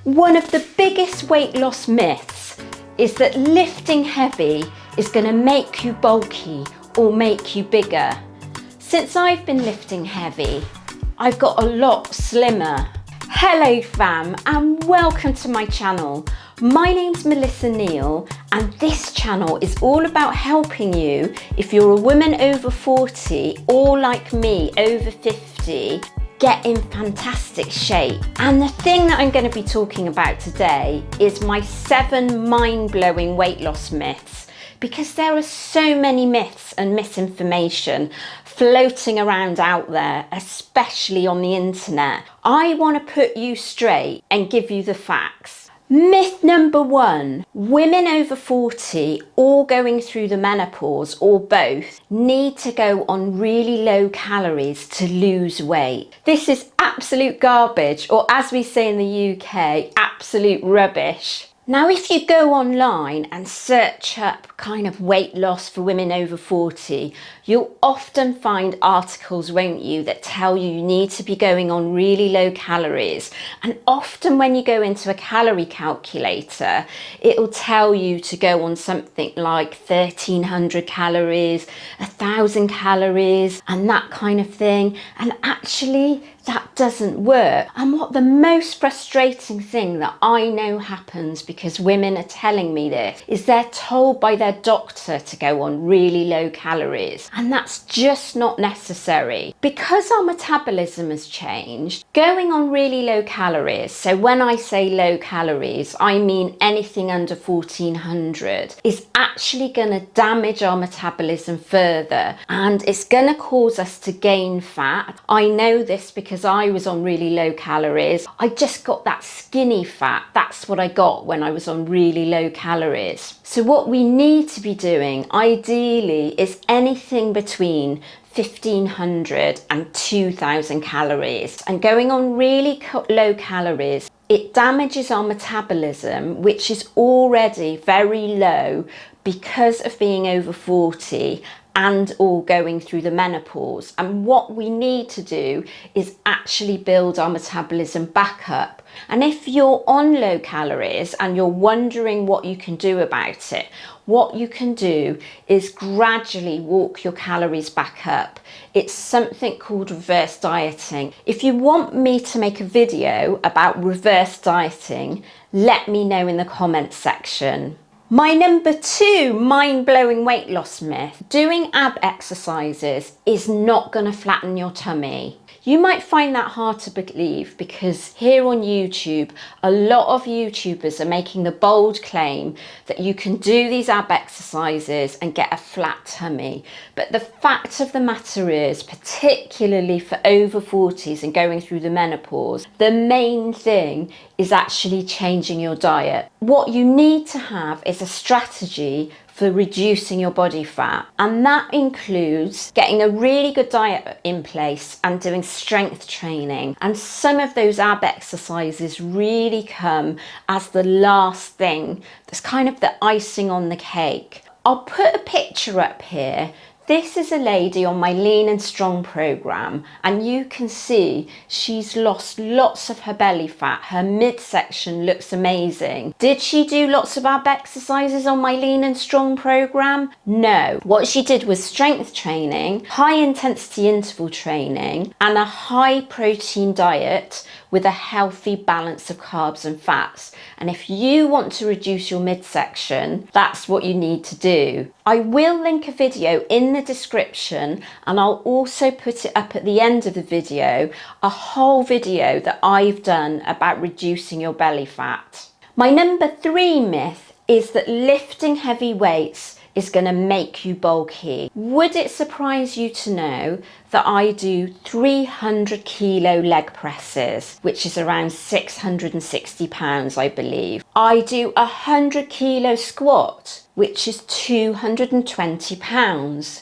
One of the biggest weight loss myths is that lifting heavy is going to make you bulky or make you bigger. Since I've been lifting heavy, I've got a lot slimmer. Hello fam, and welcome to my channel. My name's Melissa Neal, and this channel is all about helping you if you're a woman over 40 or like me over 50, get in fantastic shape. And the thing that I'm going to be talking about today is my 7 mind-blowing weight loss myths, because there are so many myths and misinformation floating around out there, especially on the internet. I want to put you straight and give you the facts. Myth number 1, women over 40 or going through the menopause or both need to go on really low calories to lose weight. This is absolute garbage, or as we say in the UK, absolute rubbish. Now, if you go online and search up kind of weight loss for women over 40, you'll often find articles, won't you, that tell you need to be going on really low calories. And often when you go into a calorie calculator, it'll tell you to go on something like 1,300 calories, 1,000 calories, and that kind of thing. And actually, that doesn't work. And what the most frustrating thing that I know happens, because women are telling me this, is they're told by their doctor to go on really low calories. And that's just not necessary. Because our metabolism has changed, going on really low calories, so when I say low calories, I mean anything under 1,400, is actually going to damage our metabolism further. And it's going to cause us to gain fat. I know this because I was on really low calories. I just got that skinny fat. That's what I got when I was on really low calories. So what we need to be doing ideally is anything between 1,500 and 2,000 calories. And going on really low calories, it damages our metabolism, which is already very low because of being over 40 and or going through the menopause. And what we need to do is actually build our metabolism back up. And if you're on low calories and you're wondering what you can do about it, what you can do is gradually walk your calories back up. It's something called reverse dieting. If you want me to make a video about reverse dieting, let me know in the comments section. My number 2 mind-blowing weight loss myth: doing ab exercises is not going to flatten your tummy. You might find that hard to believe, because here on YouTube, a lot of YouTubers are making the bold claim that you can do these ab exercises and get a flat tummy. But the fact of the matter is, particularly for over 40s and going through the menopause, the main thing is actually changing your diet. What you need to have is a strategy for reducing your body fat, and that includes getting a really good diet in place and doing strength training. And some of those ab exercises really come as the last thing, that's kind of the icing on the cake. I'll put a picture up here. This is a lady on my Lean and Strong program, and you can see she's lost lots of her belly fat. Her midsection looks amazing. Did she do lots of ab exercises on my Lean and Strong program? No. What she did was strength training, high intensity interval training, and a high protein diet with a healthy balance of carbs and fats. And if you want to reduce your midsection, that's what you need to do. I will link a video in the description, and I'll also put it up at the end of the video, a whole video that I've done about reducing your belly fat. My number 3 myth is that lifting heavy weights is going to make you bulky. Would it surprise you to know that I do 300 kilo leg presses, which is around 660 pounds, I believe. I do 100 kilo squat, which is 220 pounds.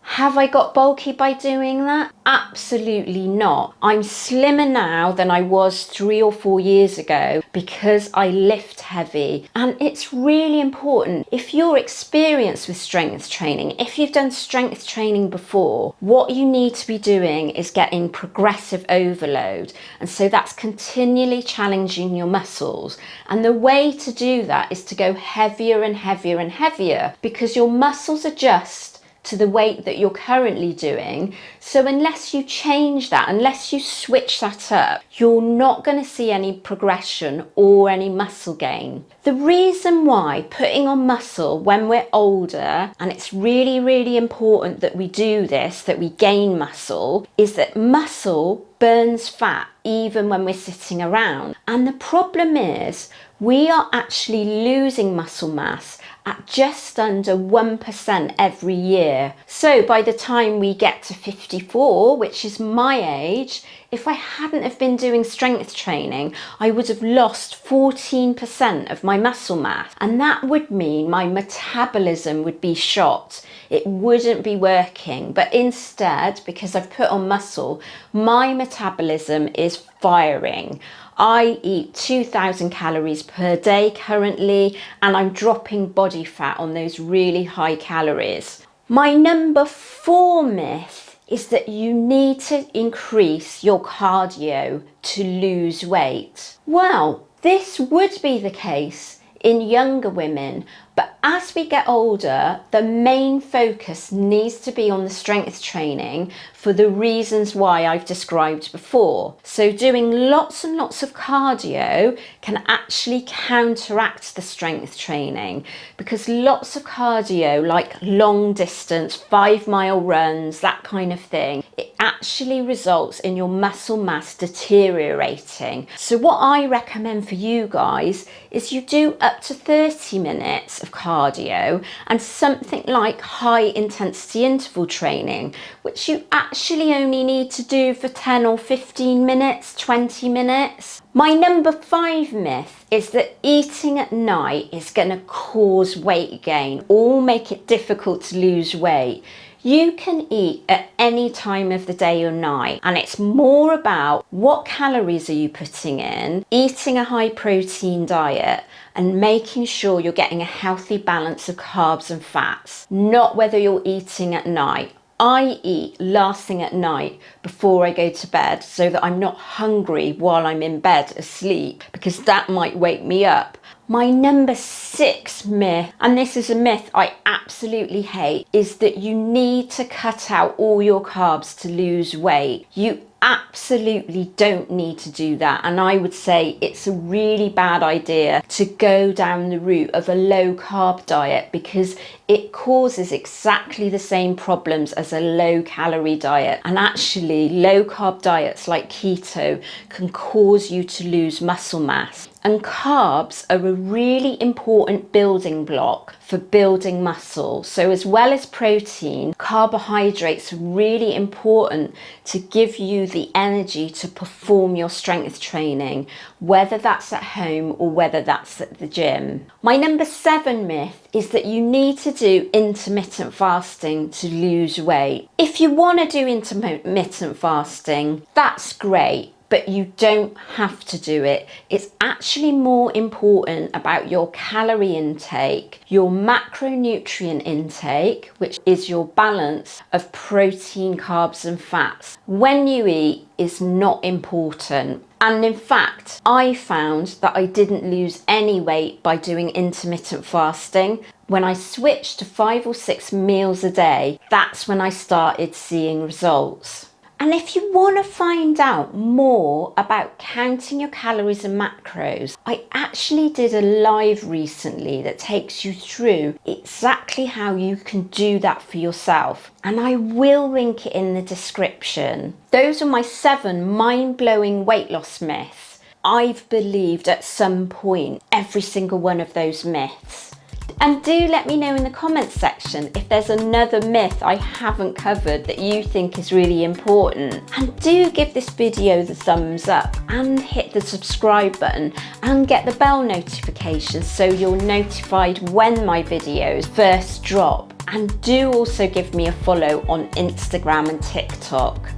Have I got bulky by doing that? Absolutely not. I'm slimmer now than I was 3 or 4 years ago because I lift heavy. And it's really important, if you're experienced with strength training, if you've done strength training before, what you need to be doing is getting progressive overload. And so that's continually challenging your muscles. And the way to do that is to go heavier and heavier and heavier, because your muscles adjust to the weight that you're currently doing. So unless you change that, unless you switch that up, you're not going to see any progression or any muscle gain. The reason why putting on muscle when we're older, and it's really, really important that we do this, that we gain muscle, is that muscle burns fat even when we're sitting around. And the problem is we are actually losing muscle mass at just under 1% every year. So by the time we get to 54, which is my age, if I hadn't have been doing strength training, I would have lost 14% of my muscle mass. And that would mean my metabolism would be shot. It wouldn't be working. But instead, because I've put on muscle, my metabolism is firing. I eat 2,000 calories per day currently, and I'm dropping body fat on those really high calories. My number 4 myth is that you need to increase your cardio to lose weight. Well, this would be the case in younger women, but as we get older, the main focus needs to be on the strength training for the reasons why I've described before. So doing lots and lots of cardio can actually counteract the strength training, because lots of cardio, like long distance, 5-mile runs, that kind of thing, it actually results in your muscle mass deteriorating. So what I recommend for you guys is you do up to 30 minutes of cardio and something like high intensity interval training, which you actually only need to do for 10 or 15 minutes, 20 minutes. My number 5 myth is that eating at night is going to cause weight gain or make it difficult to lose weight. You can eat at any time of the day or night, and it's more about what calories are you putting in, eating a high protein diet, and making sure you're getting a healthy balance of carbs and fats, not whether you're eating at night. I eat last thing at night before I go to bed so that I'm not hungry while I'm in bed asleep, because that might wake me up. My number 6 myth, and this is a myth I absolutely hate, is that you need to cut out all your carbs to lose weight. You absolutely don't need to do that, and I would say it's a really bad idea to go down the route of a low carb diet, because it causes exactly the same problems as a low calorie diet. And actually low carb diets like keto can cause you to lose muscle mass. And carbs are a really important building block for building muscle. So as well as protein, carbohydrates are really important to give you the energy to perform your strength training, whether that's at home or whether that's at the gym. My number 7 myth is that you need to do intermittent fasting to lose weight. If you want to do intermittent fasting, that's great, but you don't have to do it. It's actually more important about your calorie intake, your macronutrient intake, which is your balance of protein, carbs and fats. When you eat is not important. And in fact, I found that I didn't lose any weight by doing intermittent fasting. When I switched to 5 or 6 meals a day, that's when I started seeing results. And if you want to find out more about counting your calories and macros, I actually did a live recently that takes you through exactly how you can do that for yourself. And I will link it in the description. Those are my 7 mind-blowing weight loss myths. I've believed at some point every single one of those myths. And do let me know in the comments section if there's another myth I haven't covered that you think is really important. And do give this video the thumbs up and hit the subscribe button and get the bell notification so you're notified when my videos first drop. And do also give me a follow on Instagram and TikTok.